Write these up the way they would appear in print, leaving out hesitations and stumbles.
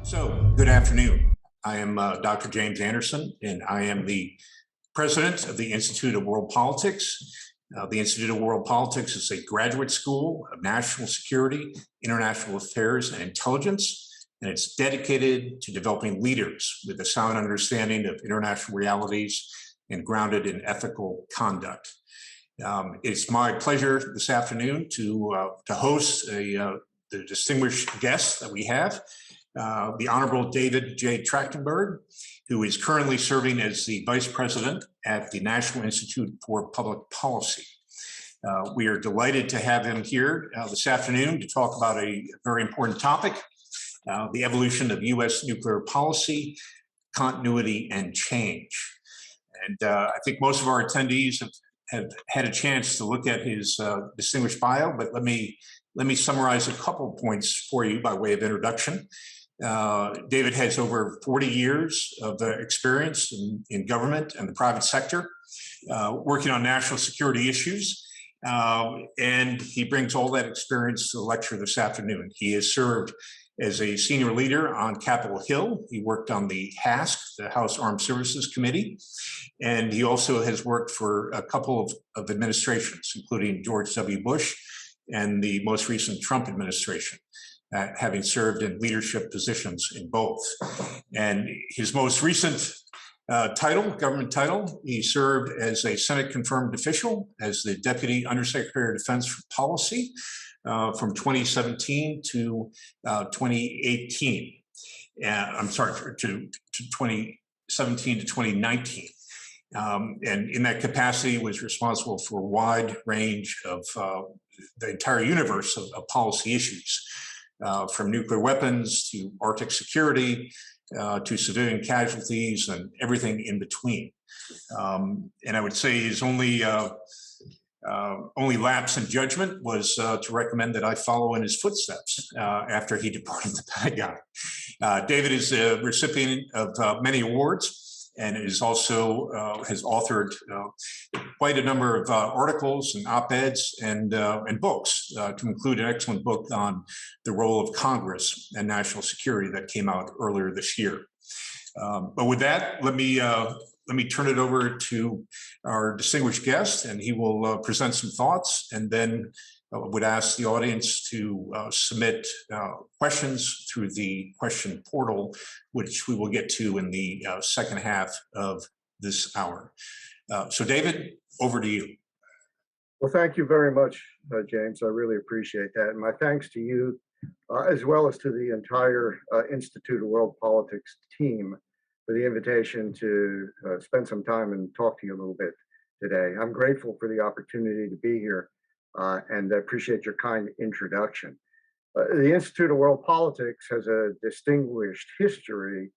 So, good afternoon. I am Dr. James Anderson, and I am the president of the Institute of World Politics. The Institute of World Politics is a graduate school of national security, international affairs, and intelligence, and it's dedicated to developing leaders with a sound understanding of international realities and grounded in ethical conduct. It's my pleasure this afternoon to host the distinguished guest that we have. The Honorable David J. Trachtenberg, who is currently serving as the Vice President at the National Institute for Public Policy. We are delighted to have him here this afternoon to talk about a very important topic, the evolution of U.S. nuclear policy, continuity, and change. And I think most of our attendees have had a chance to look at his distinguished bio, but let me summarize a couple points for you by way of introduction. David has over 40 years of experience in government and the private sector, working on national security issues, and he brings all that experience to the lecture this afternoon. He has served as a senior leader on Capitol Hill. He worked on the HASC, the House Armed Services Committee, and he also has worked for a couple of administrations, including George W. Bush and the most recent Trump administration, having served in leadership positions in both. And his most recent government title, he served as a Senate-confirmed official as the Deputy Undersecretary of Defense for Policy from 2017 to 2018. I'm sorry, to 2017 to 2019. And in that capacity was responsible for a wide range of the entire universe of policy issues, from nuclear weapons to Arctic security to civilian casualties and everything in between. And I would say his only lapse in judgment was to recommend that I follow in his footsteps after he departed the Pentagon. David is a recipient of many awards, and is also has authored quite a number of articles and op-eds and books, to include an excellent book on the role of Congress and national security that came out earlier this year. But with that, let me turn it over to our distinguished guest, and he will present some thoughts, and then would ask the audience to submit questions through the question portal, which we will get to in the second half of this hour. So David, over to you. Well, thank you very much, James. I really appreciate that. And my thanks to you, as well as to the entire Institute of World Politics team for the invitation to spend some time and talk to you a little bit today. I'm grateful for the opportunity to be here. And I appreciate your kind introduction. The Institute of World Politics has a distinguished history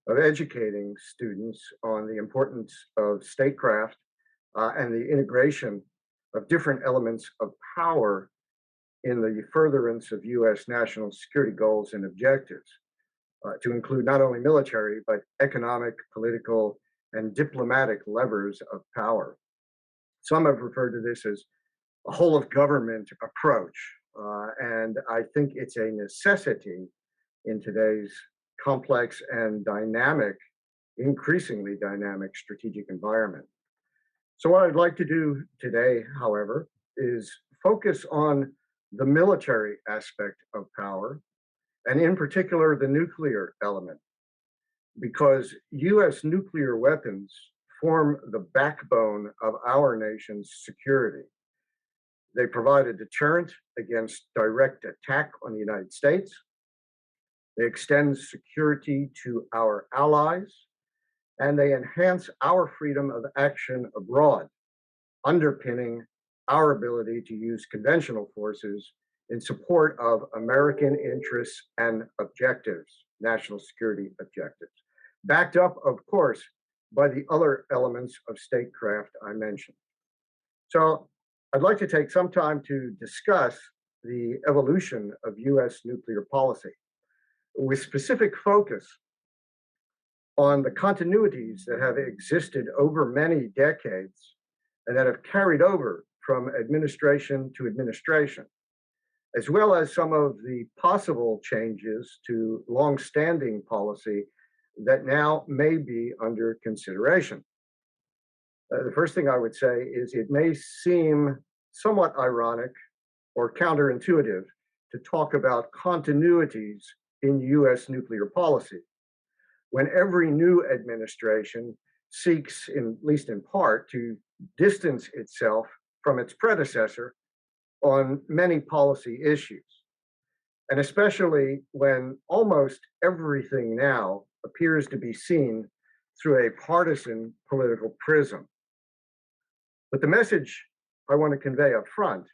of educating students on the importance of statecraft and the integration of different elements of power in the furtherance of U.S. national security goals and objectives, to include not only military, but economic, political, and diplomatic levers of power. Some have referred to this as a whole of government approach. And I think it's a necessity in today's complex and dynamic, increasingly dynamic strategic environment. So what I'd like to do today, however, is focus on the military aspect of power, and in particular, the nuclear element, because US nuclear weapons form the backbone of our nation's security. They provide a deterrent against direct attack on the United States. They extend security to our allies, and they enhance our freedom of action abroad, underpinning our ability to use conventional forces in support of American interests and objectives, national security objectives, backed up, of course, by the other elements of statecraft I mentioned. So I'd like to take some time to discuss the evolution of US nuclear policy, with specific focus on the continuities that have existed over many decades and that have carried over from administration to administration, as well as some of the possible changes to longstanding policy that now may be under consideration. The first thing I would say is it may seem somewhat ironic or counterintuitive to talk about continuities in US nuclear policy when every new administration seeks, at least in part, to distance itself from its predecessor on many policy issues. And especially when almost everything now appears to be seen through a partisan political prism. But the message I want to convey up front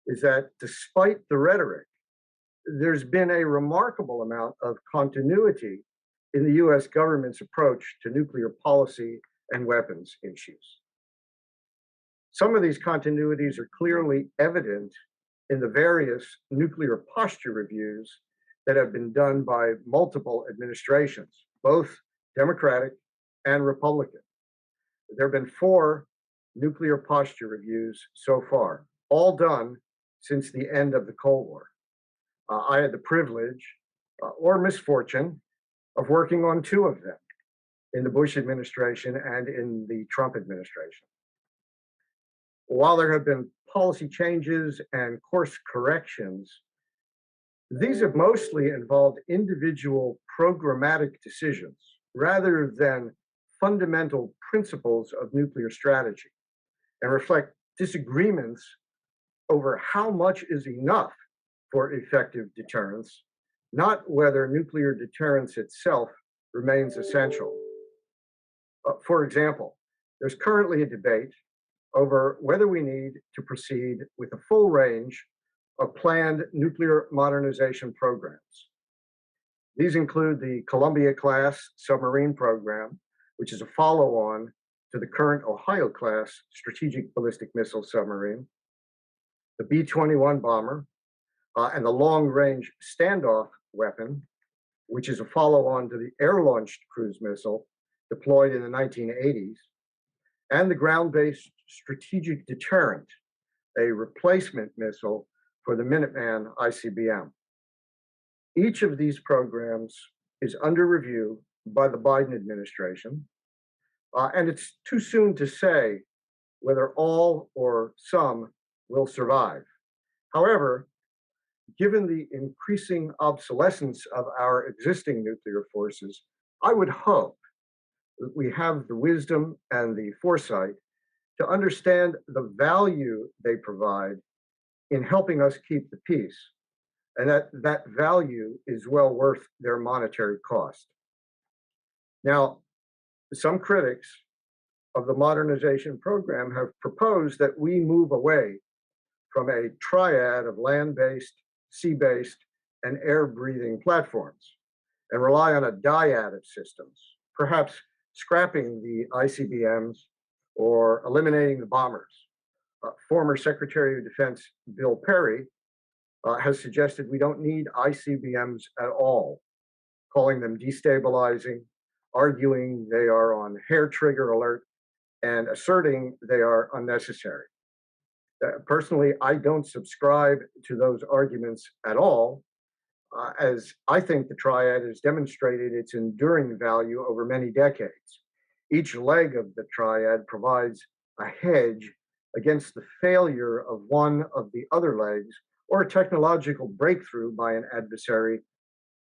is that despite the rhetoric, there's been a remarkable amount of continuity in the US government's approach to nuclear policy and weapons issues. Some of these continuities are clearly evident in the various nuclear posture reviews that have been done by multiple administrations, both Democratic and Republican. There have been 4 nuclear posture reviews so far, all done since the end of the Cold War. I had the privilege or misfortune of working on 2 of them in the Bush administration and in the Trump administration. While there have been policy changes and course corrections, these have mostly involved individual programmatic decisions rather than fundamental principles of nuclear strategy and reflect disagreements over how much is enough for effective deterrence, not whether nuclear deterrence itself remains essential. For example, there's currently a debate over whether we need to proceed with a full range of planned nuclear modernization programs. These include the Columbia-class submarine program, which is a follow-on to the current Ohio-class strategic ballistic missile submarine, the B-21 bomber, and the long-range standoff weapon, which is a follow-on to the air-launched cruise missile deployed in the 1980s, and the ground-based strategic deterrent, a replacement missile for the Minuteman ICBM. Each of these programs is under review by the Biden administration, and it's too soon to say whether all or some will survive. However, given the increasing obsolescence of our existing nuclear forces, I would hope that we have the wisdom and the foresight to understand the value they provide in helping us keep the peace, and that value is well worth their monetary cost. Now, some critics of the modernization program have proposed that we move away from a triad of land-based, sea-based, and air-breathing platforms and rely on a dyad of systems, perhaps scrapping the ICBMs or eliminating the bombers. Former Secretary of Defense Bill Perry has suggested we don't need ICBMs at all, calling them destabilizing, arguing they are on hair trigger alert, and asserting they are unnecessary. Personally, I don't subscribe to those arguments at all, as I think the triad has demonstrated its enduring value over many decades. Each leg of the triad provides a hedge against the failure of one of the other legs or a technological breakthrough by an adversary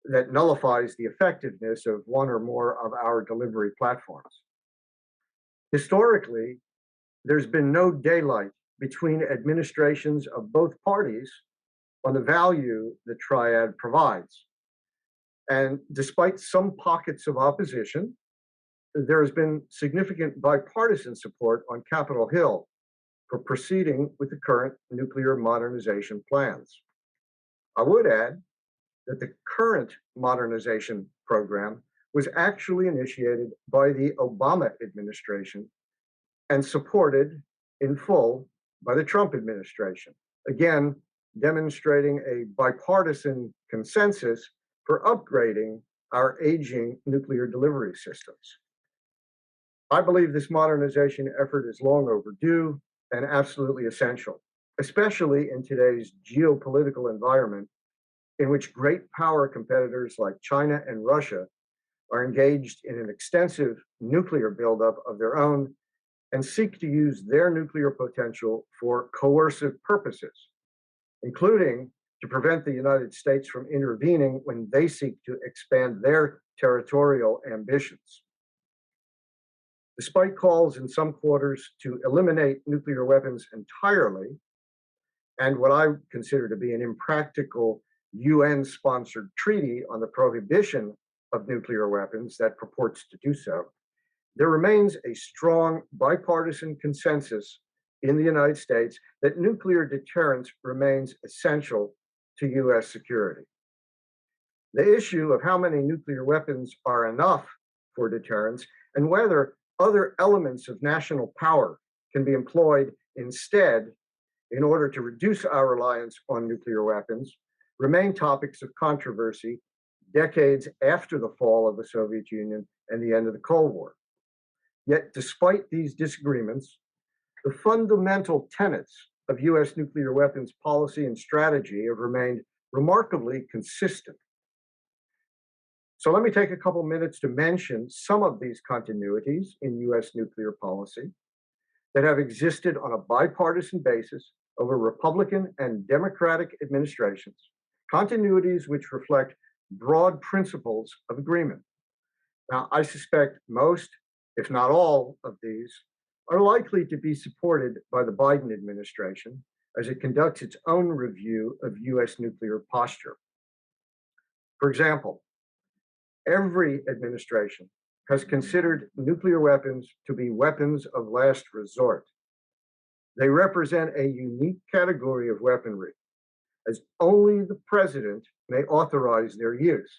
that nullifies the effectiveness of one or more of our delivery platforms. Historically, there's been no daylight between administrations of both parties on the value the triad provides. And despite some pockets of opposition, there has been significant bipartisan support on Capitol Hill for proceeding with the current nuclear modernization plans. I would add that the current modernization program was actually initiated by the Obama administration and supported in full by the Trump administration, again, demonstrating a bipartisan consensus for upgrading our aging nuclear delivery systems. I believe this modernization effort is long overdue and absolutely essential. especially in today's geopolitical environment in which great power competitors like China and Russia are engaged in an extensive nuclear buildup of their own and seek to use their nuclear potential for coercive purposes, including to prevent the United States from intervening when they seek to expand their territorial ambitions. Despite calls in some quarters to eliminate nuclear weapons entirely, and what I consider to be an impractical UN sponsored treaty on the prohibition of nuclear weapons that purports to do so, there remains a strong bipartisan consensus in the United States that nuclear deterrence remains essential to US security. The issue of how many nuclear weapons are enough for deterrence and whether other elements of national power can be employed instead in order to reduce our reliance on nuclear weapons remain topics of controversy decades after the fall of the Soviet Union and the end of the Cold War. Yet, despite these disagreements, the fundamental tenets of US nuclear weapons policy and strategy have remained remarkably consistent. So let me take a couple minutes to mention some of these continuities in US nuclear policy that have existed on a bipartisan basis over Republican and Democratic administrations, continuities which reflect broad principles of agreement. Now, I suspect most, if not all, of these are likely to be supported by the Biden administration as it conducts its own review of US nuclear posture. For example, every administration has considered nuclear weapons to be weapons of last resort. They represent a unique category of weaponry, as only the president may authorize their use.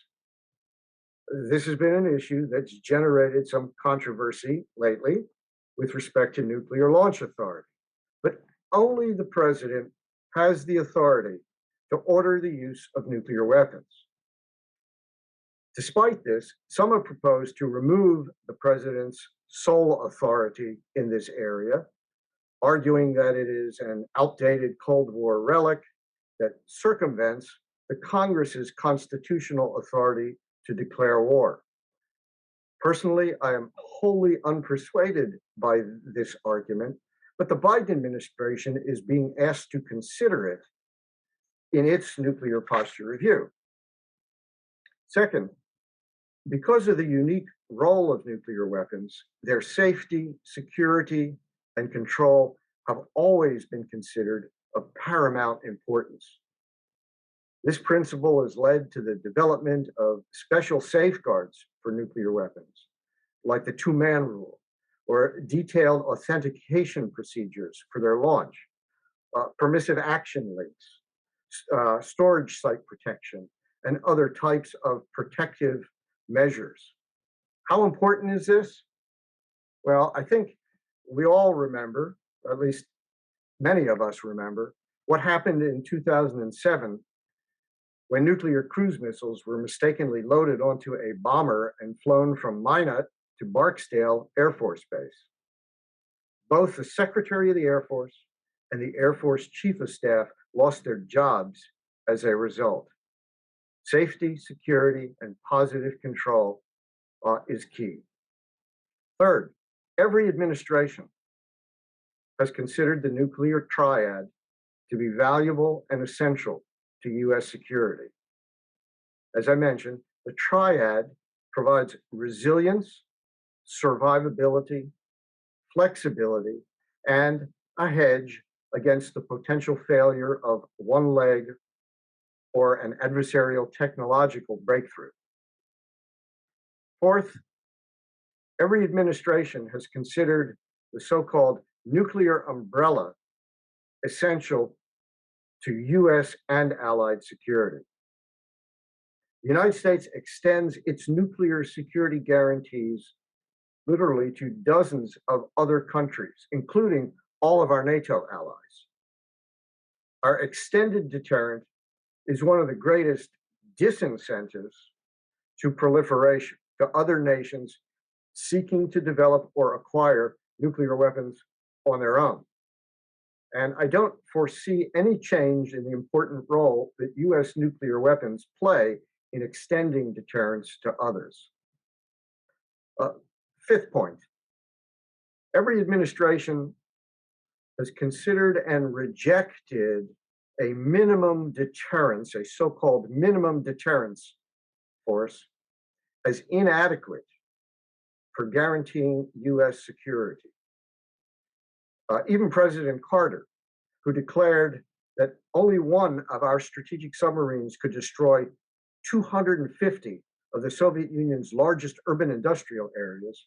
This has been an issue that's generated some controversy lately with respect to nuclear launch authority. But only the president has the authority to order the use of nuclear weapons. Despite this, some have proposed to remove the president's sole authority in this area, arguing that it is an outdated Cold War relic that circumvents the Congress's constitutional authority to declare war. Personally, I am wholly unpersuaded by this argument, but the Biden administration is being asked to consider it in its nuclear posture review. Second, because of the unique role of nuclear weapons, their safety, security, and control have always been considered of paramount importance. This principle has led to the development of special safeguards for nuclear weapons, like the two-man rule, or detailed authentication procedures for their launch, permissive action links, storage site protection, and other types of protective measures. How important is this? Well, I think we all remember, or at least many of us remember, what happened in 2007 when nuclear cruise missiles were mistakenly loaded onto a bomber and flown from Minot to Barksdale Air Force Base. Both the Secretary of the Air Force and the Air Force Chief of Staff lost their jobs as a result. Safety, security, and positive control is key. Third, every administration has considered the nuclear triad to be valuable and essential to US security. As I mentioned, the triad provides resilience, survivability, flexibility, and a hedge against the potential failure of one leg or an adversarial technological breakthrough. Fourth, every administration has considered the so-called nuclear umbrella essential to US and allied security. The United States extends its nuclear security guarantees literally to dozens of other countries, including all of our NATO allies. Our extended deterrent is one of the greatest disincentives to proliferation, to other nations seeking to develop or acquire nuclear weapons on their own. And I don't foresee any change in the important role that US nuclear weapons play in extending deterrence to others. Uh, Fifth point, every administration has considered and rejected a minimum deterrence, a so-called minimum deterrence force, as inadequate for guaranteeing US security. Even President Carter, who declared that only one of our strategic submarines could destroy 250 of the Soviet Union's largest urban industrial areas,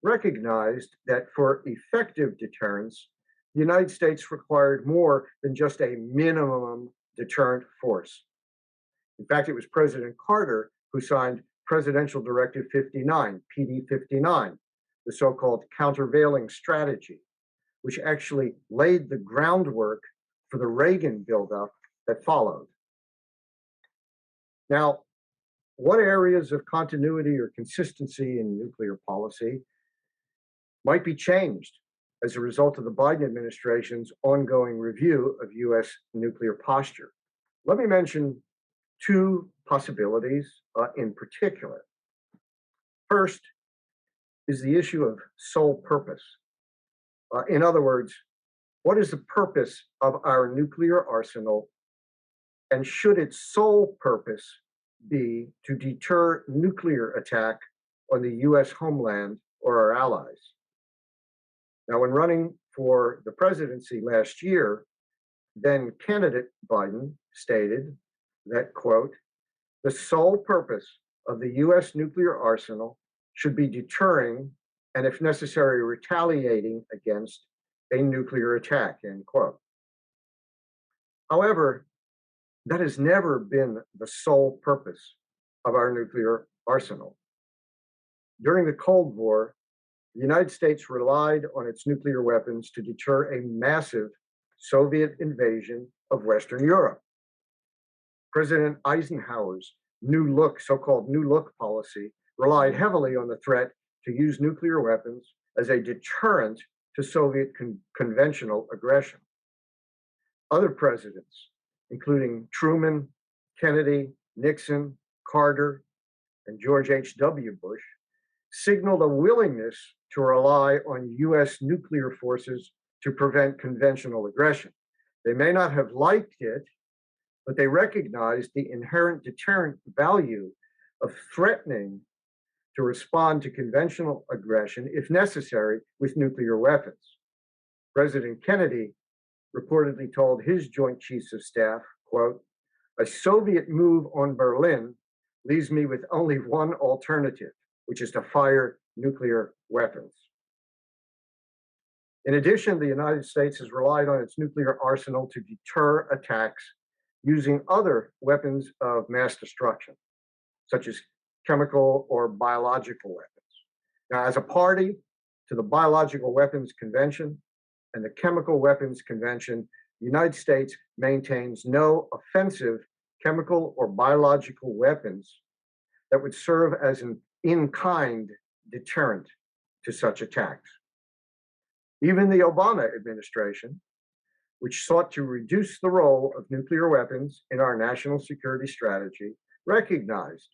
recognized that for effective deterrence, the United States required more than just a minimum deterrent force. In fact, it was President Carter who signed Presidential Directive 59, PD 59, the so-called countervailing strategy, which actually laid the groundwork for the Reagan buildup that followed. Now, what areas of continuity or consistency in nuclear policy might be changed as a result of the Biden administration's ongoing review of US nuclear posture? Let me mention two possibilities in particular. First is the issue of sole purpose. In other words, what is the purpose of our nuclear arsenal, and should its sole purpose be to deter nuclear attack on the US homeland or our allies? Now, when running for the presidency last year, then candidate Biden stated that, quote, the sole purpose of the US nuclear arsenal should be deterring and, if necessary, retaliating against a nuclear attack, end quote. However, that has never been the sole purpose of our nuclear arsenal. During the Cold War, the United States relied on its nuclear weapons to deter a massive Soviet invasion of Western Europe. President Eisenhower's New Look, so-called New Look policy, relied heavily on the threat to use nuclear weapons as a deterrent to Soviet conventional aggression. Other presidents, including Truman, Kennedy, Nixon, Carter, and George H.W. Bush, signaled a willingness to rely on US nuclear forces to prevent conventional aggression. They may not have liked it, but they recognized the inherent deterrent value of threatening to respond to conventional aggression, if necessary, with nuclear weapons. President Kennedy reportedly told his Joint Chiefs of Staff, quote, a Soviet move on Berlin leaves me with only one alternative, which is to fire nuclear weapons. In addition, the United States has relied on its nuclear arsenal to deter attacks using other weapons of mass destruction, such as chemical or biological weapons. Now, as a party to the Biological Weapons Convention and the Chemical Weapons Convention, the United States maintains no offensive chemical or biological weapons that would serve as an in-kind deterrent to such attacks. Even the Obama administration, which sought to reduce the role of nuclear weapons in our national security strategy, recognized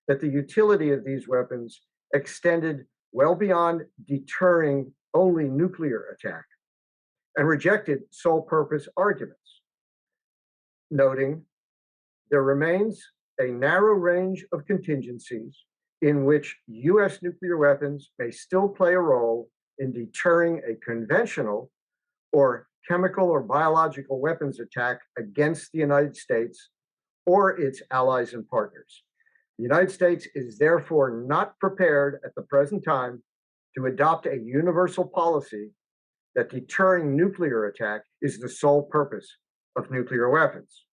that the utility of these weapons extended well beyond deterring only nuclear attack and rejected sole purpose arguments, noting there remains a narrow range of contingencies in which US nuclear weapons may still play a role in deterring a conventional or chemical or biological weapons attack against the United States or its allies and partners. The United States is therefore not prepared at the present time to adopt a universal policy that deterring nuclear attack is the sole purpose of nuclear weapons.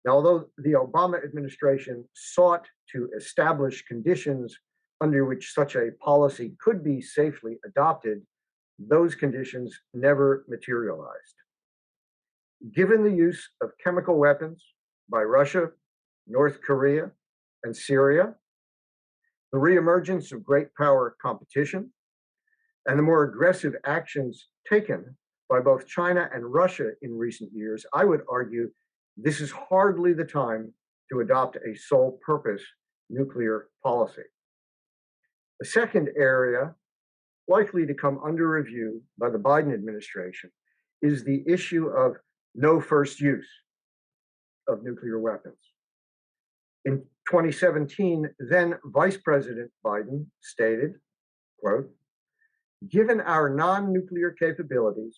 Now, although the Obama administration sought to establish conditions under which such a policy could be safely adopted, those conditions never materialized. Given the use of chemical weapons by Russia, North Korea, and Syria, the reemergence of great power competition, and the more aggressive actions taken by both China and Russia in recent years, I would argue this is hardly the time to adopt a sole purpose nuclear policy. The second area likely to come under review by the Biden administration is the issue of no first use of nuclear weapons. In 2017, then Vice President Biden stated, quote, "Given our non-nuclear capabilities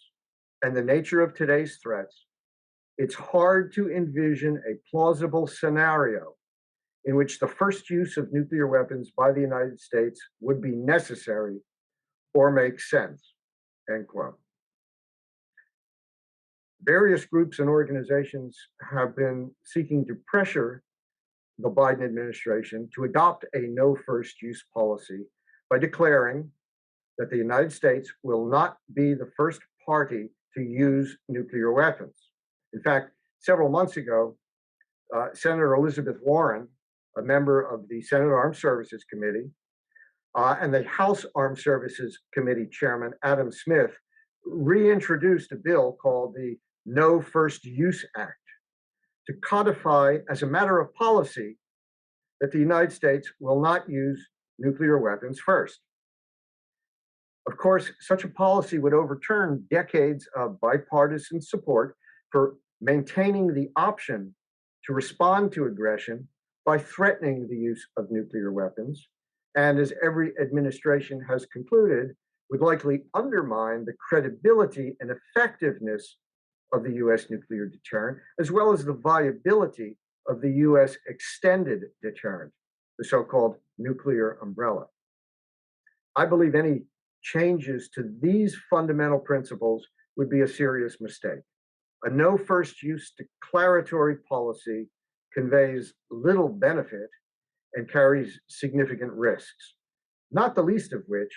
and the nature of today's threats, it's hard to envision a plausible scenario in which the first use of nuclear weapons by the United States would be necessary or make sense," end quote. Various groups and organizations have been seeking to pressure the Biden administration to adopt a no first use policy by declaring that the United States will not be the first party to use nuclear weapons. In fact, several months ago, Senator Elizabeth Warren, a member of the Senate Armed Services Committee, and the House Armed Services Committee Chairman Adam Smith reintroduced a bill called the No First Use Act to codify as a matter of policy that the United States will not use nuclear weapons first. Of course, such a policy would overturn decades of bipartisan support for maintaining the option to respond to aggression by threatening the use of nuclear weapons, and as every administration has concluded, would likely undermine the credibility and effectiveness of the US nuclear deterrent, as well as the viability of the US extended deterrent, the so-called nuclear umbrella. I believe any changes to these fundamental principles would be a serious mistake. A no first use declaratory policy conveys little benefit and carries significant risks, not the least of which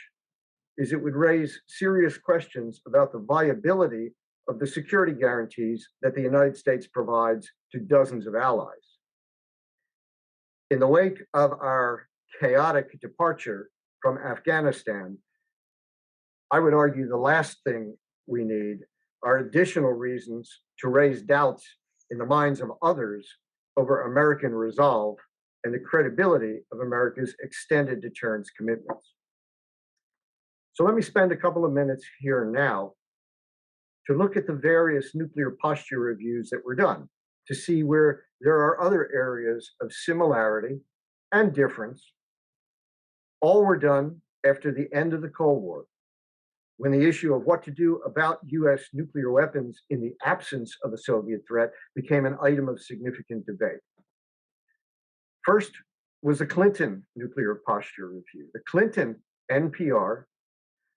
is it would raise serious questions about the viability of the security guarantees that the United States provides to dozens of allies. In the wake of our chaotic departure from Afghanistan, I would argue the last thing we need are additional reasons to raise doubts in the minds of others over American resolve and the credibility of America's extended deterrence commitments. So let me spend a couple of minutes here now to look at the various nuclear posture reviews that were done to see where there are other areas of similarity and difference. All were done after the end of the Cold War, when the issue of what to do about US nuclear weapons in the absence of a Soviet threat became an item of significant debate. First was the Clinton Nuclear Posture Review. The Clinton NPR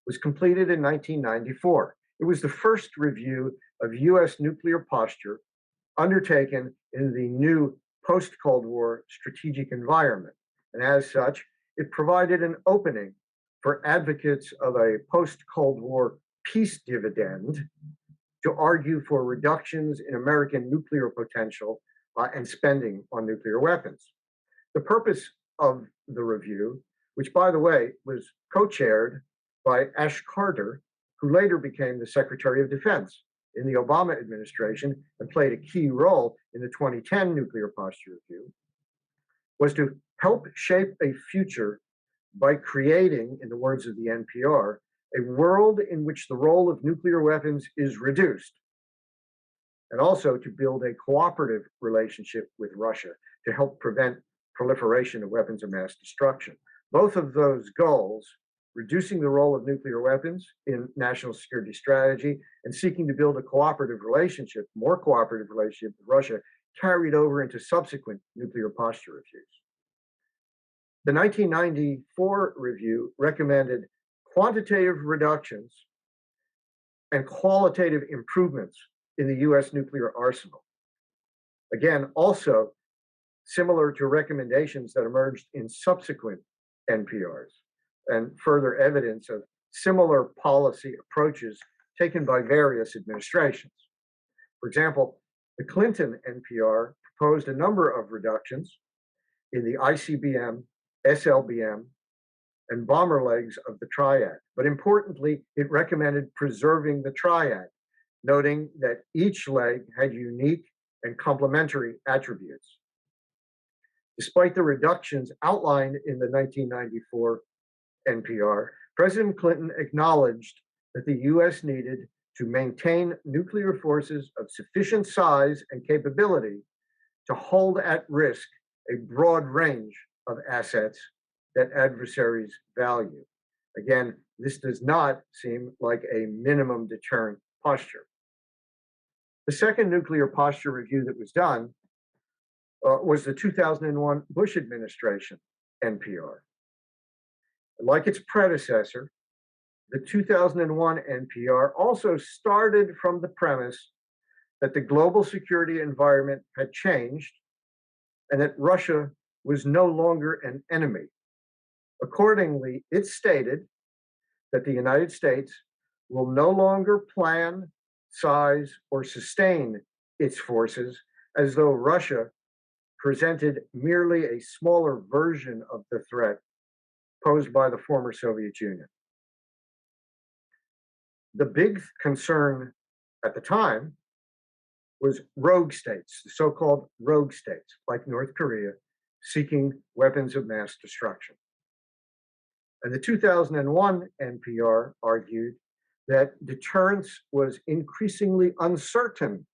was completed in 1994. It was the first review of US nuclear posture undertaken in the new post-Cold War strategic environment. And as such, it provided an opening for advocates of a post-Cold War peace dividend to argue for reductions in American nuclear potential and spending on nuclear weapons. The purpose of the review, which by the way was co-chaired by Ash Carter, who later became the Secretary of Defense in the Obama administration and played a key role in the 2010 Nuclear Posture Review, was to help shape a future by creating, in the words of the NPR, a world in which the role of nuclear weapons is reduced, and also to build a cooperative relationship with Russia to help prevent proliferation of weapons of mass destruction. Both of those goals, reducing the role of nuclear weapons in national security strategy and seeking to build a cooperative relationship, more cooperative relationship with Russia, carried over into subsequent nuclear posture reviews. The 1994 review recommended quantitative reductions and qualitative improvements in the US nuclear arsenal. Again, also similar to recommendations that emerged in subsequent NPRs and further evidence of similar policy approaches taken by various administrations. For example, the Clinton NPR proposed a number of reductions in the ICBM, SLBM, and bomber legs of the triad. But importantly, it recommended preserving the triad, noting that each leg had unique and complementary attributes. Despite the reductions outlined in the 1994 NPR, President Clinton acknowledged that the US needed to maintain nuclear forces of sufficient size and capability to hold at risk a broad range of assets that adversaries value. Again, this does not seem like a minimum deterrent posture. The second nuclear posture review that was done was the 2001 Bush administration NPR. Like its predecessor, the 2001 NPR also started from the premise that the global security environment had changed and that Russia was no longer an enemy. Accordingly, it stated that the United States will no longer plan, size, or sustain its forces as though Russia presented merely a smaller version of the threat posed by the former Soviet Union. The big concern at the time was rogue states, the so-called rogue states, like North Korea, seeking weapons of mass destruction. And the 2001 NPR argued that deterrence was increasingly uncertain.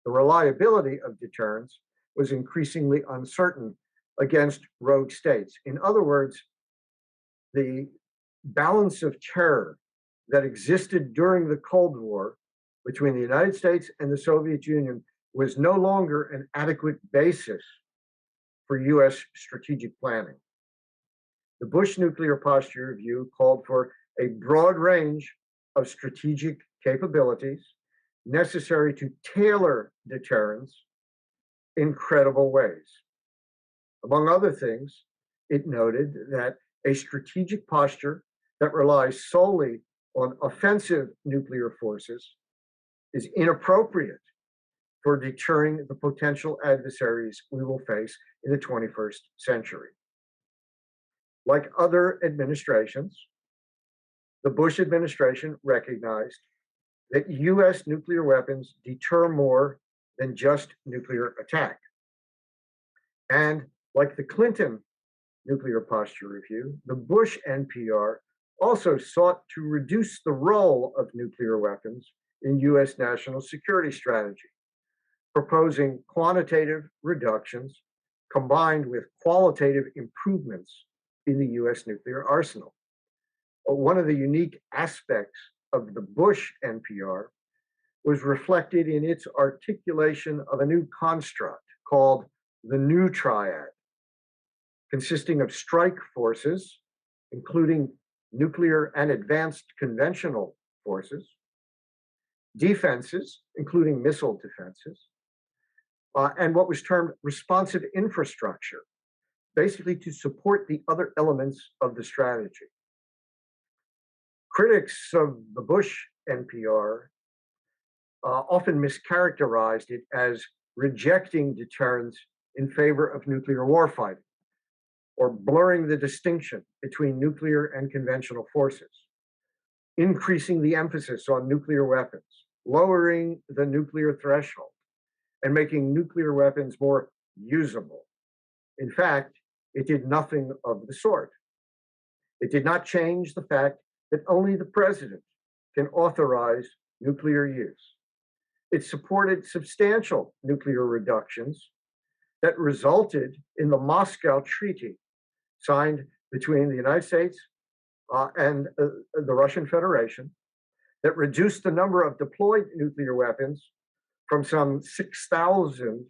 The reliability of deterrence was increasingly uncertain against rogue states. In other words, the balance of terror that existed during the Cold War between the United States and the Soviet Union was no longer an adequate basis for US strategic planning. The Bush nuclear posture review called for a broad range of strategic capabilities necessary to tailor deterrence in credible ways. Among other things, it noted that a strategic posture that relies solely on offensive nuclear forces is inappropriate for deterring the potential adversaries we will face in the 21st century. Like other administrations, the Bush administration recognized that US nuclear weapons deter more than just nuclear attack. And like the Clinton nuclear posture review, the Bush NPR also sought to reduce the role of nuclear weapons in US national security strategy, proposing quantitative reductions combined with qualitative improvements in the US nuclear arsenal. One of the unique aspects of the Bush NPR was reflected in its articulation of a new construct called the New Triad, consisting of strike forces, including nuclear and advanced conventional forces, defenses, including missile defenses, and what was termed responsive infrastructure, basically to support the other elements of the strategy. Critics of the Bush NPR often mischaracterized it as rejecting deterrence in favor of nuclear warfighting, or blurring the distinction between nuclear and conventional forces, increasing the emphasis on nuclear weapons, lowering the nuclear threshold, and making nuclear weapons more usable. In fact, it did nothing of the sort. It did not change the fact that only the president can authorize nuclear use. It supported substantial nuclear reductions that resulted in the Moscow Treaty signed between the United States and the Russian Federation that reduced the number of deployed nuclear weapons from some 6,000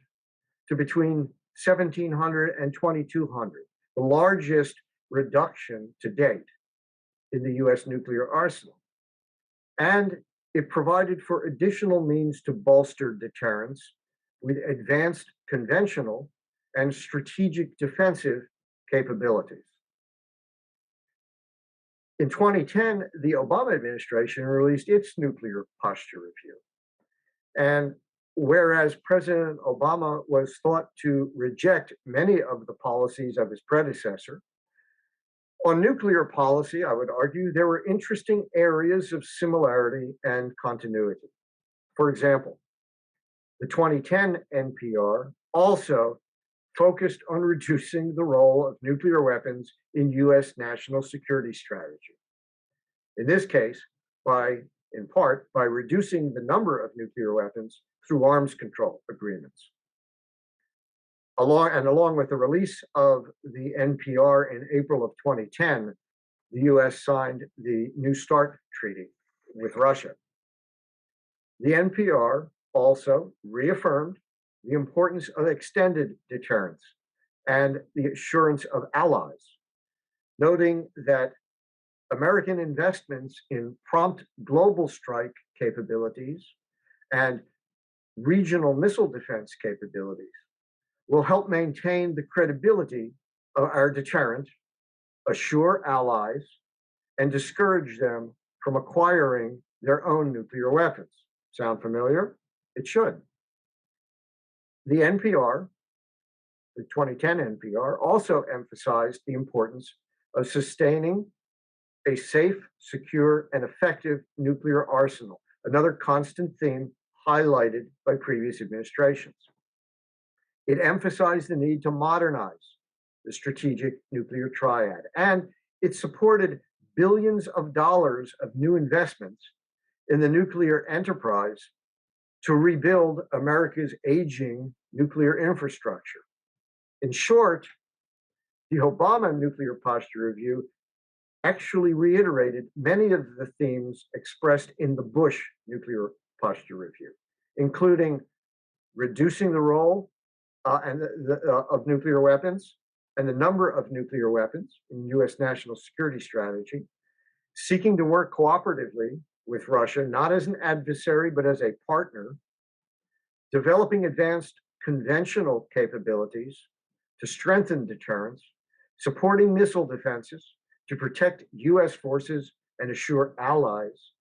to between 1,700 and 2,200, the largest reduction to date in the US nuclear arsenal. And it provided for additional means to bolster deterrence with advanced conventional and strategic defensive capabilities. In 2010, the Obama administration released its nuclear posture review. And whereas President Obama was thought to reject many of the policies of his predecessor, on nuclear policy, I would argue, there were interesting areas of similarity and continuity. For example, the 2010 NPR also focused on reducing the role of nuclear weapons in US national security strategy. In this case, in part, by reducing the number of nuclear weapons through arms control agreements. Along with the release of the NPR in April of 2010, the US signed the New START Treaty with Russia. The NPR also reaffirmed the importance of extended deterrence and the assurance of allies, noting that American investments in prompt global strike capabilities and regional missile defense capabilities will help maintain the credibility of our deterrent, assure allies, and discourage them from acquiring their own nuclear weapons. Sound familiar? It should. The NPR, the 2010 NPR, also emphasized the importance of sustaining a safe, secure, and effective nuclear arsenal, another constant theme highlighted by previous administrations. It emphasized the need to modernize the strategic nuclear triad, and it supported billions of dollars of new investments in the nuclear enterprise to rebuild America's aging nuclear infrastructure. In short, the Obama Nuclear Posture Review actually reiterated many of the themes expressed in the Bush Nuclear Posture Review, including reducing the role of nuclear weapons and the number of nuclear weapons in US national security strategy, seeking to work cooperatively with Russia, not as an adversary, but as a partner, developing advanced conventional capabilities to strengthen deterrence, supporting missile defenses to protect US forces and assure allies,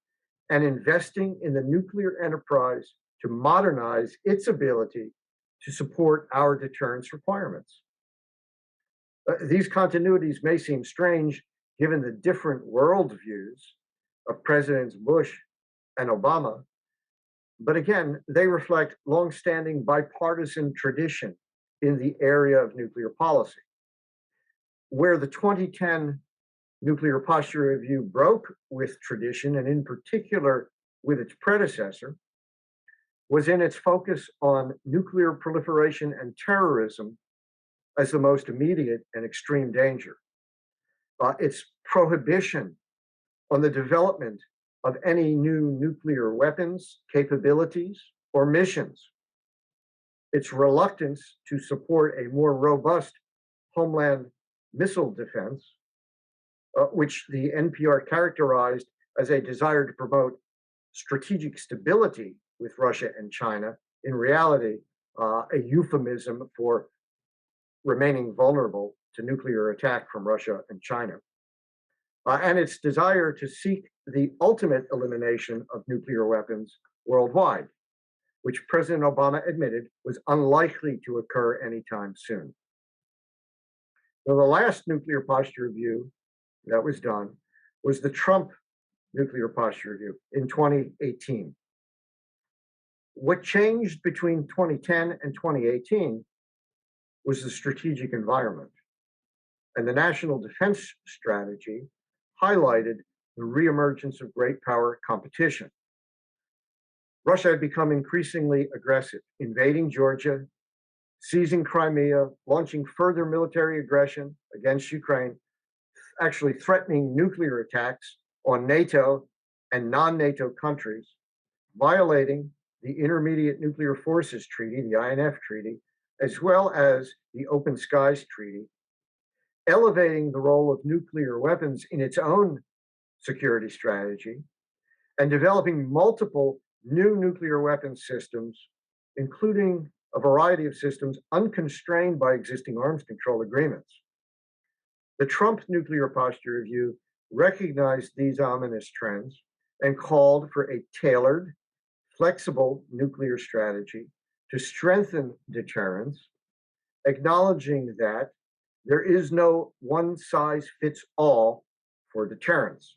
and investing in the nuclear enterprise to modernize its ability to support our deterrence requirements. These continuities may seem strange given the different worldviews of Presidents Bush and Obama, but again, they reflect longstanding bipartisan tradition in the area of nuclear policy. Where the 2010 Nuclear Posture Review broke with tradition, and in particular with its predecessor, was in its focus on nuclear proliferation and terrorism as the most immediate and extreme danger. Its prohibition on the development of any new nuclear weapons, capabilities, or missions. Its reluctance to support a more robust homeland missile defense, which the NPR characterized as a desire to promote strategic stability with Russia and China, in reality, a euphemism for remaining vulnerable to nuclear attack from Russia and China. And its desire to seek the ultimate elimination of nuclear weapons worldwide, which President Obama admitted was unlikely to occur anytime soon. Now, the last nuclear posture review that was done was the Trump Nuclear Posture Review in 2018. What changed between 2010 and 2018 was the strategic environment. And the national defense strategy highlighted the reemergence of great power competition. Russia had become increasingly aggressive, invading Georgia, seizing Crimea, launching further military aggression against Ukraine, actually threatening nuclear attacks on NATO and non-NATO countries, violating the Intermediate Nuclear Forces Treaty, the INF Treaty, as well as the Open Skies Treaty, elevating the role of nuclear weapons in its own security strategy, and developing multiple new nuclear weapons systems, including a variety of systems unconstrained by existing arms control agreements. The Trump Nuclear Posture Review recognized these ominous trends and called for a tailored, flexible nuclear strategy to strengthen deterrence, acknowledging that there is no one-size-fits-all for deterrence.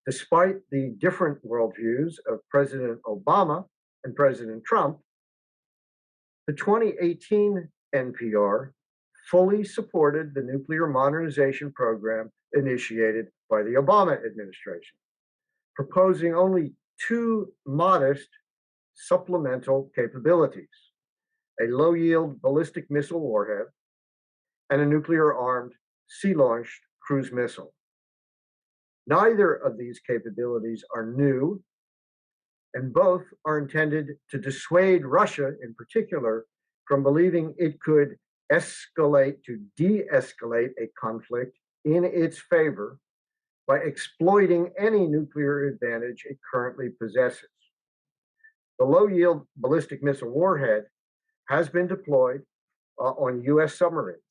Despite the different worldviews of President Obama and President Trump, the 2018 NPR fully supported the nuclear modernization program initiated by the Obama administration, proposing only two modest supplemental capabilities: a low yield ballistic missile warhead and a nuclear armed sea launched cruise missile. Neither of these capabilities are new, and both are intended to dissuade Russia, in particular, from believing it could escalate to de escalate a conflict in its favor by exploiting any nuclear advantage it currently possesses. The low yield ballistic missile warhead has been deployed on US submarines.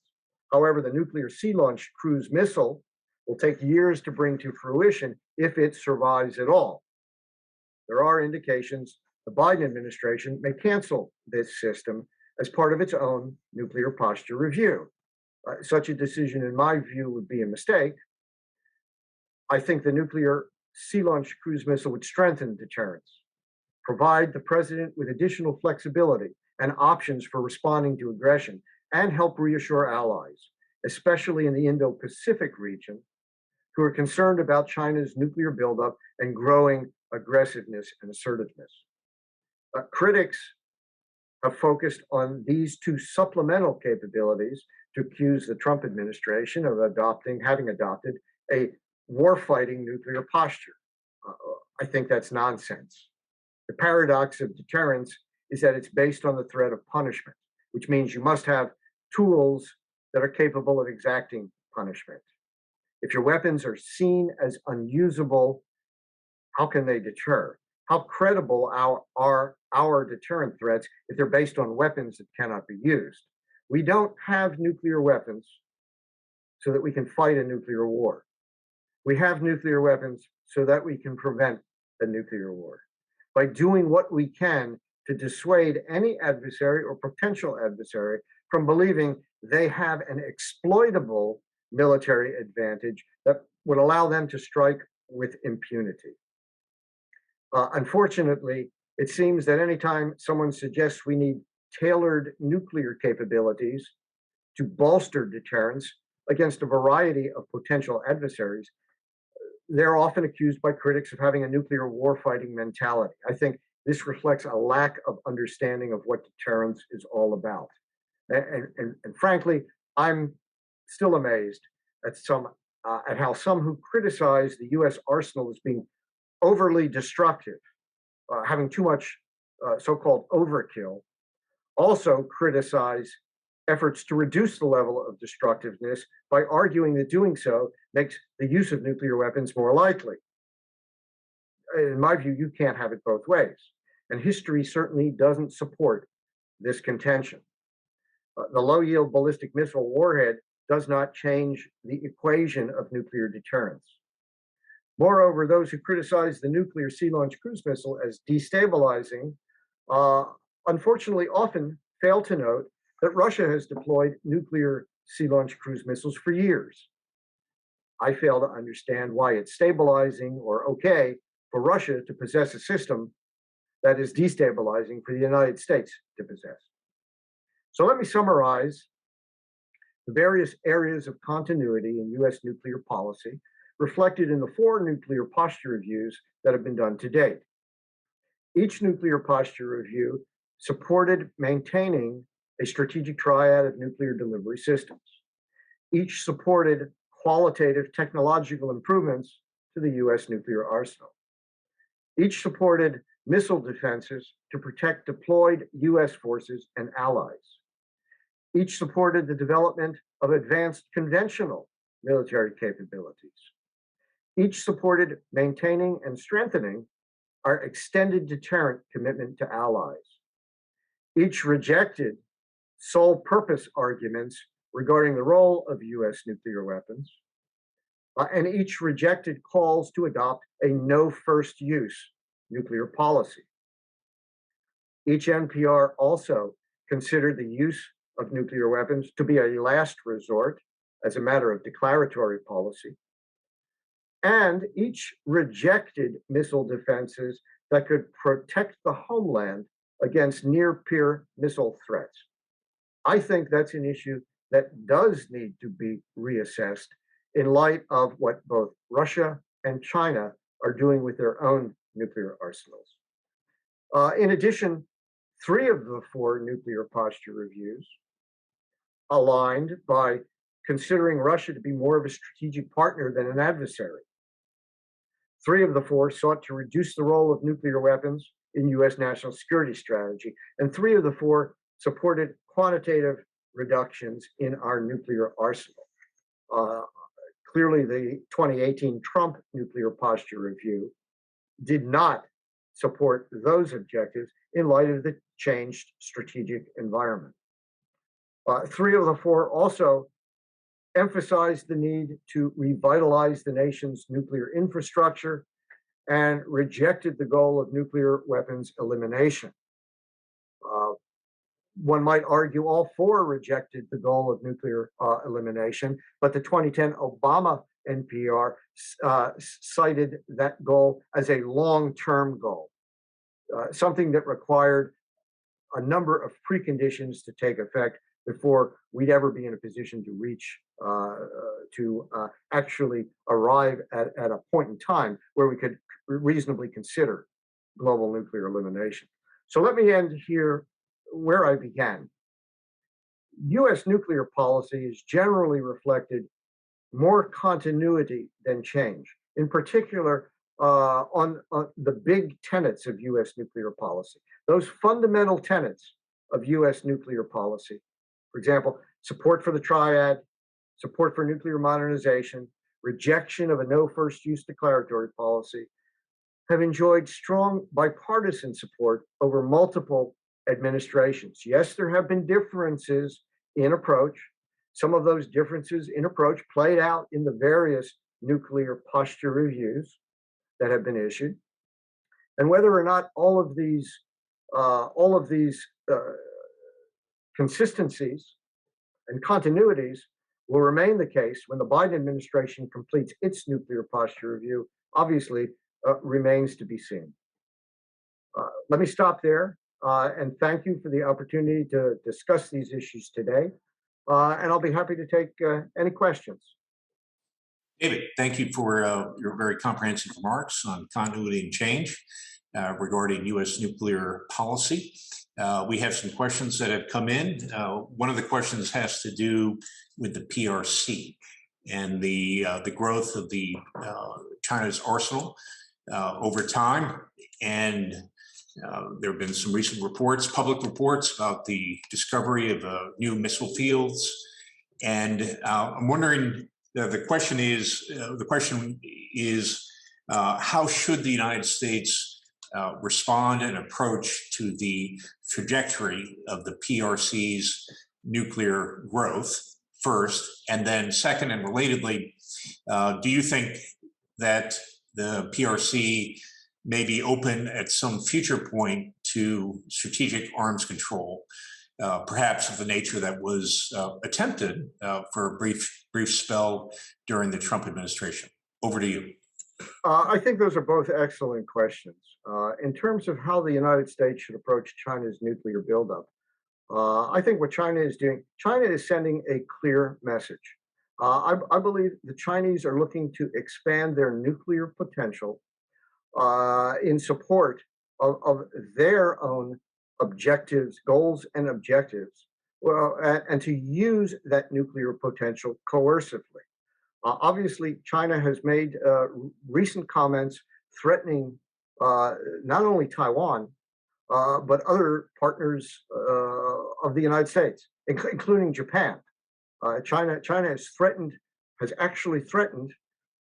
However, the nuclear sea launched cruise missile will take years to bring to fruition if it survives at all. There are indications the Biden administration may cancel this system as part of its own nuclear posture review. Such a decision, in my view, would be a mistake. I think the nuclear sea launched cruise missile would strengthen deterrence, provide the president with additional flexibility and options for responding to aggression, and help reassure allies, especially in the Indo-Pacific region, who are concerned about China's nuclear buildup and growing aggressiveness and assertiveness. Critics have focused on these two supplemental capabilities to accuse the Trump administration of having adopted a warfighting nuclear posture. I think that's nonsense. The paradox of deterrence is that it's based on the threat of punishment, which means you must have tools that are capable of exacting punishment. If your weapons are seen as unusable, how can they deter? How credible are our deterrent threats if they're based on weapons that cannot be used? We don't have nuclear weapons so that we can fight a nuclear war. We have nuclear weapons so that we can prevent a nuclear war. By doing what we can to dissuade any adversary or potential adversary from believing they have an exploitable military advantage that would allow them to strike with impunity. Unfortunately, it seems that anytime someone suggests we need tailored nuclear capabilities to bolster deterrence against a variety of potential adversaries, they're often accused by critics of having a nuclear warfighting mentality. I think this reflects a lack of understanding of what deterrence is all about. And frankly, I'm still amazed at how some who criticize the US arsenal as being overly destructive, having too much so-called overkill, also criticize efforts to reduce the level of destructiveness by arguing that doing so makes the use of nuclear weapons more likely. In my view, you can't have it both ways. And history certainly doesn't support this contention. The low-yield ballistic missile warhead does not change the equation of nuclear deterrence. Moreover, those who criticize the nuclear sea-launched cruise missile as destabilizing, unfortunately often fail to note that Russia has deployed nuclear sea-launched cruise missiles for years. I fail to understand why it's stabilizing or okay for Russia to possess a system that is destabilizing for the United States to possess. So let me summarize the various areas of continuity in US nuclear policy reflected in the 4 nuclear posture reviews that have been done to date. Each nuclear posture review supported maintaining a strategic triad of nuclear delivery systems. Each supported qualitative technological improvements to the US nuclear arsenal. Each supported missile defenses to protect deployed US forces and allies. Each supported the development of advanced conventional military capabilities. Each supported maintaining and strengthening our extended deterrent commitment to allies. Each rejected sole purpose arguments regarding the role of US nuclear weapons, and each rejected calls to adopt a no first use nuclear policy. Each NPR also considered the use of nuclear weapons to be a last resort as a matter of declaratory policy. and each rejected missile defenses that could protect the homeland against near-peer missile threats. I think that's an issue that does need to be reassessed in light of what both Russia and China are doing with their own nuclear arsenals. In addition, 3 of the 4 nuclear posture reviews aligned by considering Russia to be more of a strategic partner than an adversary. 3 of the 4 sought to reduce the role of nuclear weapons in US national security strategy, and 3 of the 4 supported quantitative reductions in our nuclear arsenal. Clearly, the 2018 Trump nuclear posture review did not support those objectives in light of the changed strategic environment. 3 of the 4 also emphasized the need to revitalize the nation's nuclear infrastructure and rejected the goal of nuclear weapons elimination. One might argue all 4 rejected the goal of nuclear elimination, but the 2010 Obama NPR cited that goal as a long-term goal, something that required a number of preconditions to take effect before we'd ever be in a position to reach, actually arrive at a point in time where we could reasonably consider global nuclear elimination. So let me end here where I began. US nuclear policy has generally reflected more continuity than change, in particular on the big tenets of US nuclear policy. Those fundamental tenets of US nuclear policy, for example, support for the triad, support for nuclear modernization, rejection of a no first use declaratory policy, have enjoyed strong bipartisan support over multiple administrations. Yes, there have been differences in approach. Some of those differences in approach played out in the various nuclear posture reviews that have been issued. And whether or not all of these consistencies and continuities will remain the case when the Biden administration completes its nuclear posture review, obviously remains to be seen. Let me stop there and thank you for the opportunity to discuss these issues today. And I'll be happy to take any questions. David, thank you for your very comprehensive remarks on continuity and change regarding U.S. nuclear policy. We have some questions that have come in. One of the questions has to do with the PRC and the growth of the China's arsenal over time. And there have been some recent reports, public reports, about the discovery of new missile fields. And I'm wondering, the question is, how should the United States respond and approach to the trajectory of the PRC's nuclear growth first, and then second and relatedly, do you think that the PRC may be open at some future point to strategic arms control, perhaps of the nature that was attempted for a brief spell during the Trump administration? Over to you. I think those are both excellent questions. In terms of how the United States should approach China's nuclear buildup, I think what China is doing, China is sending a clear message. I believe the Chinese are looking to expand their nuclear potential in support of their own objectives, goals and objectives, and to use that nuclear potential coercively. Obviously, China has made recent comments threatening not only Taiwan, but other partners of the United States, including Japan. China has actually threatened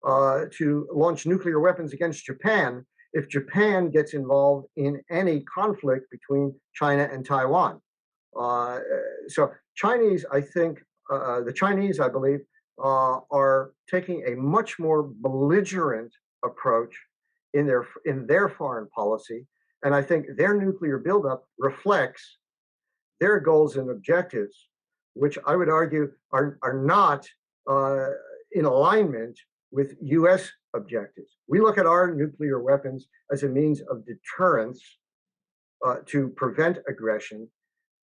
to launch nuclear weapons against Japan if Japan gets involved in any conflict between China and Taiwan. So Chinese, I think, the Chinese, I believe, are taking a much more belligerent approach in their foreign policy, and I think their nuclear buildup reflects their goals and objectives, which I would argue are not in alignment with U.S. objectives. We look at our nuclear weapons as a means of deterrence to prevent aggression.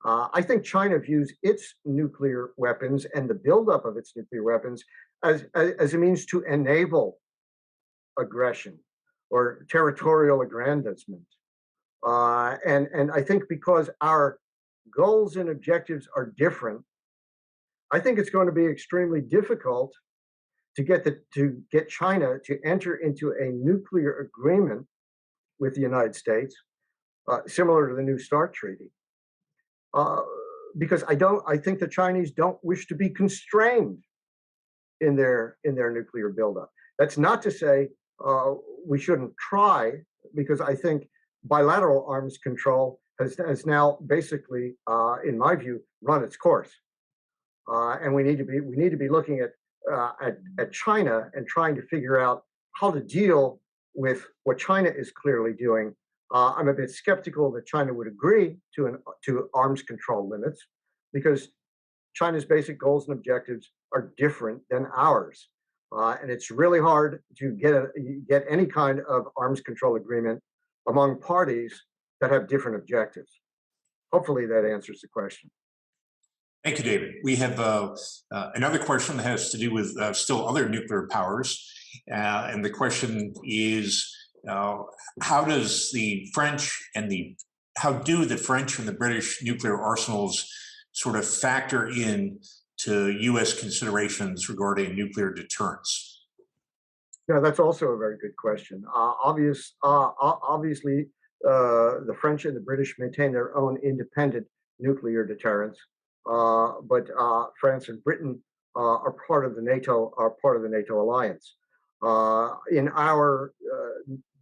I think China views its nuclear weapons and the buildup of its nuclear weapons as a means to enable aggression or territorial aggrandizement. And I think because our goals and objectives are different, I think it's going to be extremely difficult to get China to enter into a nuclear agreement with the United States, similar to the New START Treaty, uh, because I think the Chinese don't wish to be constrained in their nuclear buildup. That's not to say we shouldn't try, because I think bilateral arms control has now basically, in my view, run its course, and we need to be looking at China and trying to figure out how to deal with what China is clearly doing. I'm a bit skeptical that China would agree to arms control limits, because China's basic goals and objectives are different than ours, and it's really hard to get any kind of arms control agreement among parties that have different objectives. Hopefully, that answers the question. Thank you, David. We have another question that has to do with still other nuclear powers. And the question is, how do the French and the British nuclear arsenals sort of factor in to U.S. considerations regarding nuclear deterrence? Yeah, that's also a very good question. Obviously, the French and the British maintain their own independent nuclear deterrence, but France and Britain are part of the NATO alliance. In our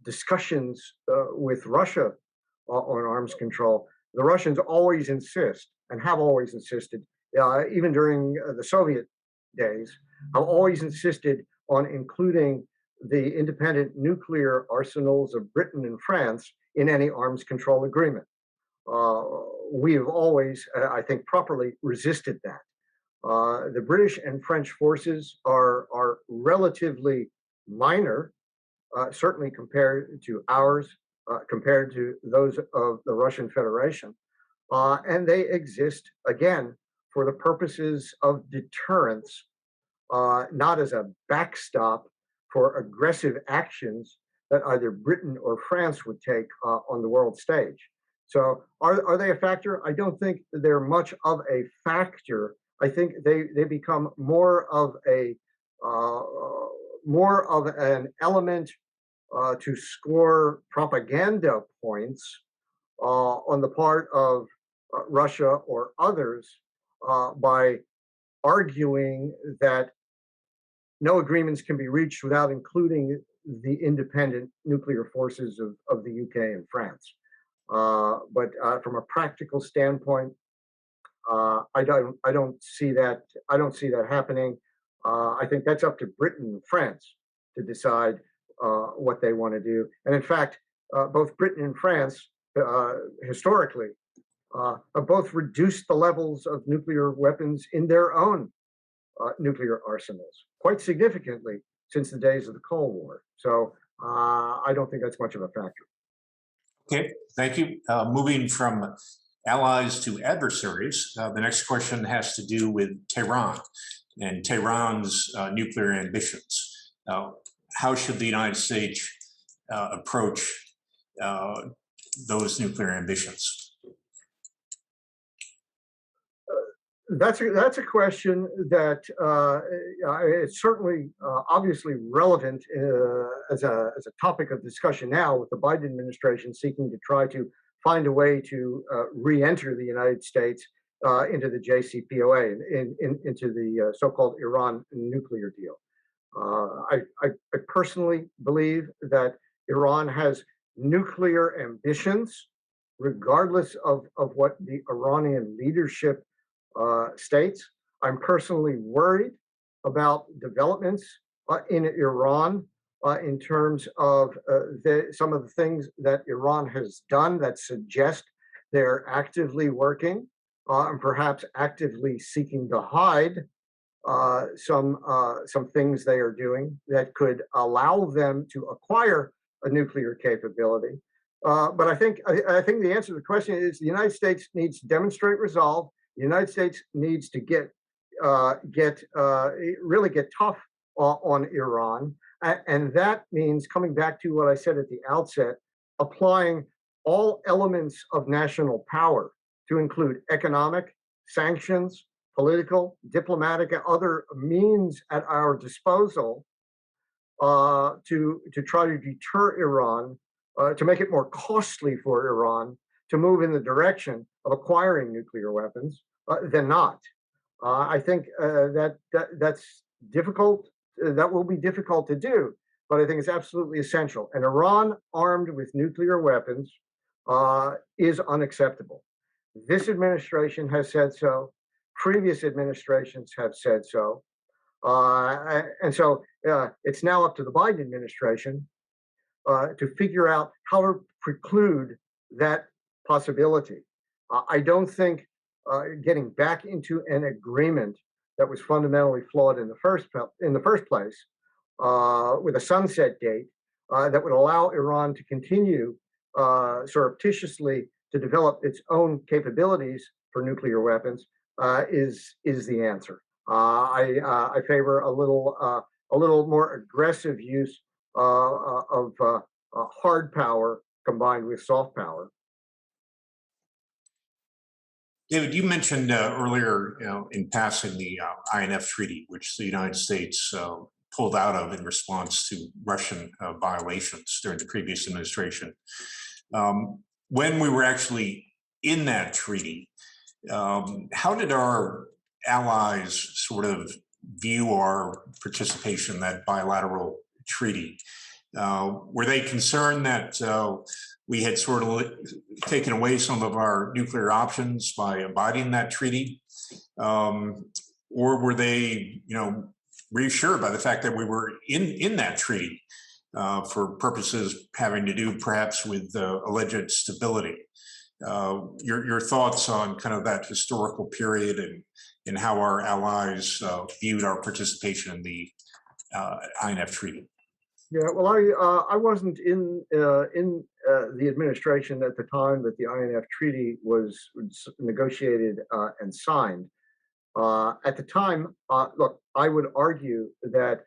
discussions with Russia on arms control, the Russians always insist, and have always insisted, even during the Soviet days, have always insisted on including the independent nuclear arsenals of Britain and France in any arms control agreement. We have always, I think, properly resisted that. The British and French forces are relatively minor, certainly compared to ours, compared to those of the Russian Federation. And they exist, again, for the purposes of deterrence, not as a backstop for aggressive actions that either Britain or France would take on the world stage. So are they a factor? I don't think they're much of a factor. I think they become more of an element to score propaganda points on the part of Russia or others by arguing that no agreements can be reached without including the independent nuclear forces of the UK and France. But from a practical standpoint, I don't see that happening. I think that's up to Britain and France to decide what they want to do. And in fact, both Britain and France historically have both reduced the levels of nuclear weapons in their own nuclear arsenals quite significantly since the days of the Cold War. So I don't think that's much of a factor. Okay, thank you. Moving from allies to adversaries, the next question has to do with Tehran and Tehran's nuclear ambitions. How should the United States approach those nuclear ambitions? That's a question that it's certainly obviously relevant as a topic of discussion now, with the Biden administration seeking to try to find a way to re-enter the United States into the JCPOA, into the so-called Iran nuclear deal. I personally believe that Iran has nuclear ambitions, regardless of what the Iranian leadership states. I'm personally worried about developments in Iran in terms of some of the things that Iran has done that suggest they're actively working and perhaps actively seeking to hide some things they are doing that could allow them to acquire a nuclear capability. But I think the answer to the question is the United States needs to demonstrate resolve. The United States needs to really get tough on Iran, and that means coming back to what I said at the outset, applying all elements of national power to include economic sanctions, political, diplomatic, and other means at our disposal to try to deter Iran, to make it more costly for Iran to move in the direction of acquiring nuclear weapons than not. I think that's difficult. That will be difficult to do, but I think it's absolutely essential. And Iran armed with nuclear weapons is unacceptable. This administration has said so. Previous administrations have said so. And so it's now up to the Biden administration to figure out how to preclude that possibility. I don't think getting back into an agreement that was fundamentally flawed in the first place, with a sunset date that would allow Iran to continue surreptitiously to develop its own capabilities for nuclear weapons is the answer. I favor a little more aggressive use of hard power combined with soft power. David, you mentioned earlier, in passing the INF Treaty, which the United States pulled out of in response to Russian violations during the previous administration. When we were actually in that treaty, how did our allies sort of view our participation in that bilateral treaty? Were they concerned that we had sort of taken away some of our nuclear options by abiding that treaty? Or were they, reassured by the fact that we were in that treaty for purposes having to do perhaps with alleged stability? Your thoughts on kind of that historical period and how our allies viewed our participation in the INF Treaty? Yeah, well, I wasn't in the administration at the time that the INF Treaty was negotiated and signed. At the time, look, I would argue that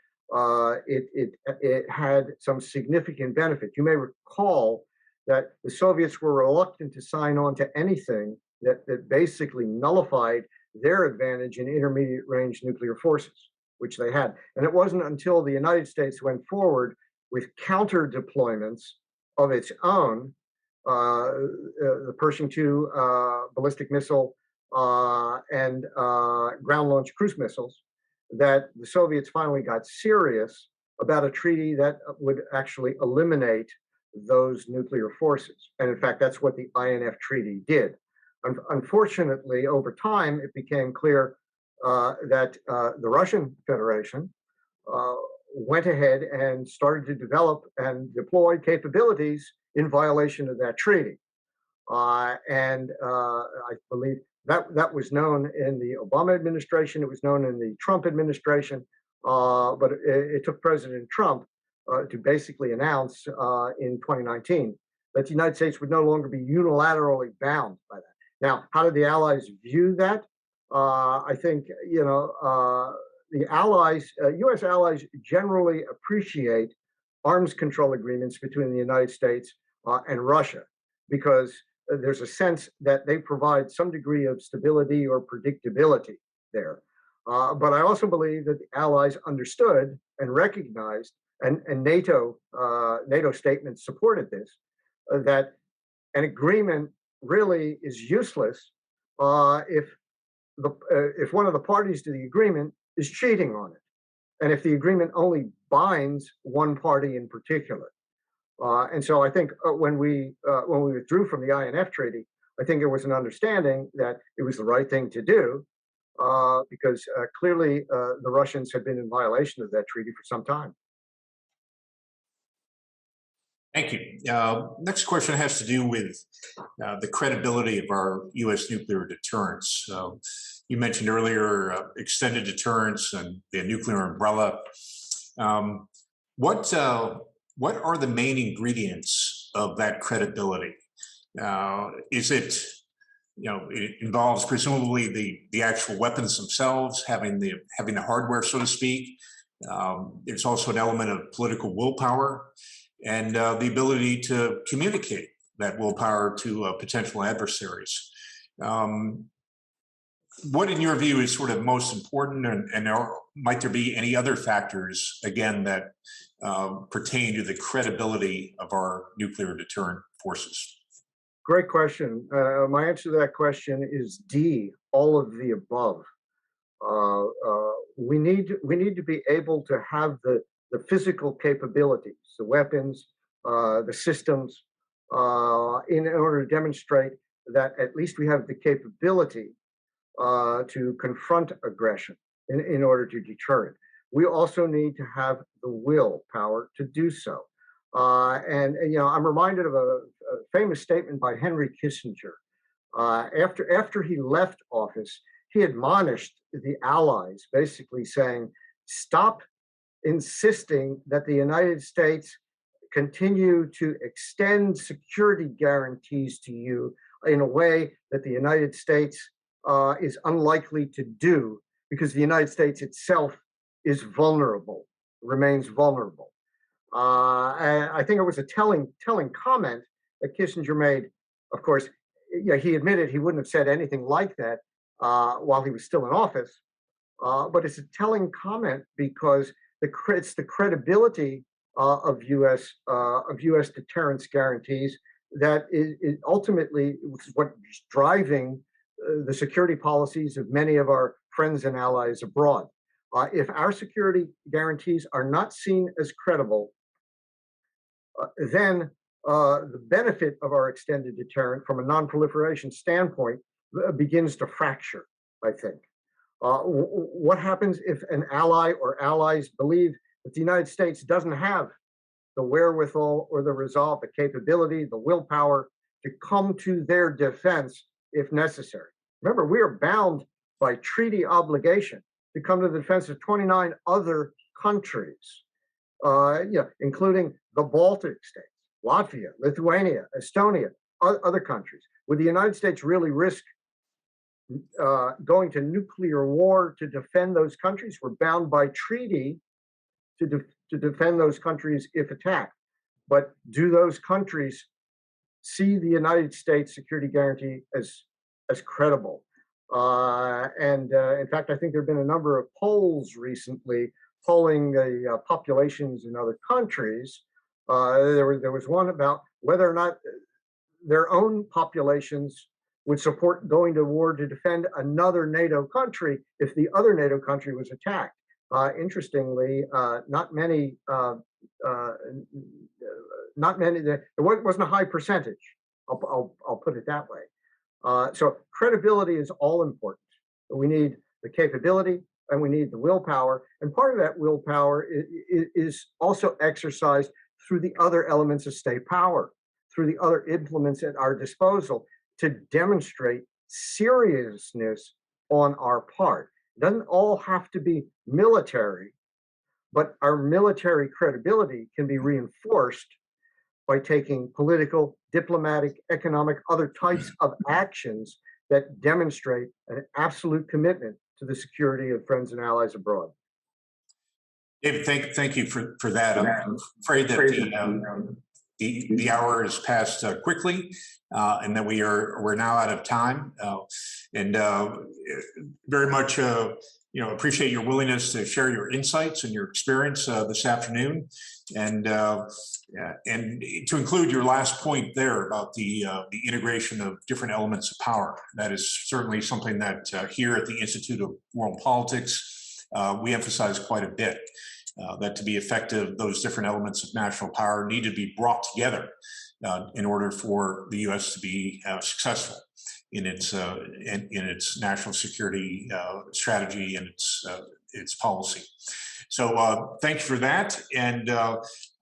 it had some significant benefit. You may recall that the Soviets were reluctant to sign on to anything that basically nullified their advantage in intermediate range nuclear forces, which they had. And it wasn't until the United States went forward with counter deployments of its own, the Pershing II ballistic missile and ground-launched cruise missiles, that the Soviets finally got serious about a treaty that would actually eliminate those nuclear forces. And in fact, that's what the INF Treaty did. Unfortunately, over time, it became clear that the Russian Federation went ahead and started to develop and deploy capabilities in violation of that treaty. And I believe that was known in the Obama administration, it was known in the Trump administration, but it took President Trump to basically announce in 2019 that the United States would no longer be unilaterally bound by that. Now, how did the Allies view that? I think, the Allies, US allies generally appreciate arms control agreements between the United States and Russia, because there's a sense that they provide some degree of stability or predictability there. But I also believe that the Allies understood and recognized, and NATO statements supported this, that an agreement really is useless if one of the parties to the agreement is cheating on it, and if the agreement only binds one party in particular. And so I think when we withdrew from the INF Treaty, I think there was an understanding that it was the right thing to do, because clearly the Russians had been in violation of that treaty for some time. Thank you. Next question has to do with the credibility of our U.S. nuclear deterrence. You mentioned earlier extended deterrence and the nuclear umbrella. What are the main ingredients of that credibility? Is it, it involves presumably the actual weapons themselves, having the hardware, so to speak. There's also an element of political willpower and the ability to communicate that willpower to potential adversaries. What, in your view, is sort of most important, and might there be any other factors, again, that pertain to the credibility of our nuclear deterrent forces? Great question. My answer to that question is D, all of the above. We need to be able to have the physical capabilities, the weapons, the systems, in order to demonstrate that at least we have the capability to confront aggression in order to deter it. We also need to have the willpower to do so. And I'm reminded of a famous statement by Henry Kissinger. After he left office, he admonished the Allies, basically saying, stop insisting that the United States continue to extend security guarantees to you in a way that the United States is unlikely to do, because the United States itself is vulnerable, remains vulnerable. And I think it was a telling comment that Kissinger made. Of course, he admitted he wouldn't have said anything like that while he was still in office, but it's a telling comment because it's the credibility of U.S. deterrence guarantees that is ultimately what's driving the security policies of many of our friends and allies abroad. If our security guarantees are not seen as credible, then the benefit of our extended deterrent from a non-proliferation standpoint begins to fracture, I think. What happens if an ally or allies believe that the United States doesn't have the wherewithal or the resolve, the capability, the willpower to come to their defense if necessary? Remember, we are bound by treaty obligation to come to the defense of 29 other countries, including the Baltic states, Latvia, Lithuania, Estonia, other countries. Would the United States really risk going to nuclear war to defend those countries? We're bound by treaty to defend those countries if attacked. But do those countries see the United States security guarantee as credible? In fact, I think there have been a number of polls recently polling the populations in other countries. There was one about whether or not their own populations would support going to war to defend another NATO country if the other NATO country was attacked. Interestingly, not many. There wasn't a high percentage. I'll put it that way. So credibility is all important. We need the capability and we need the willpower. And part of that willpower is also exercised through the other elements of state power, through the other implements at our disposal to demonstrate seriousness on our part. It doesn't all have to be military, but our military credibility can be reinforced by taking political, diplomatic, economic, other types of actions that demonstrate an absolute commitment to the security of friends and allies abroad. David, thank you for that. I'm afraid that the hour has passed quickly, and that we're now out of time. And very much appreciate your willingness to share your insights and your experience this afternoon. And to include your last point there about the integration of different elements of power, that is certainly something that here at the Institute of World Politics we emphasize quite a bit. That to be effective, those different elements of national power need to be brought together in order for the U.S. to be successful in its national security strategy and its policy. So thank you for that. And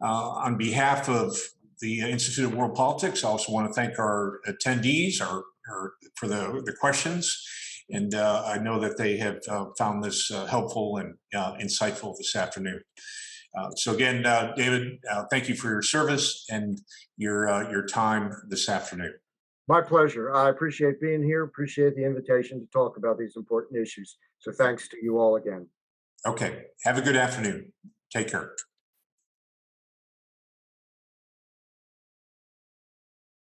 on behalf of the Institute of World Politics, I also want to thank our attendees for the questions. And I know that they have found this helpful and insightful this afternoon. So again, David, thank you for your service and your time this afternoon. My pleasure. I appreciate being here, appreciate the invitation to talk about these important issues. So thanks to you all again. Okay, have a good afternoon. Take care.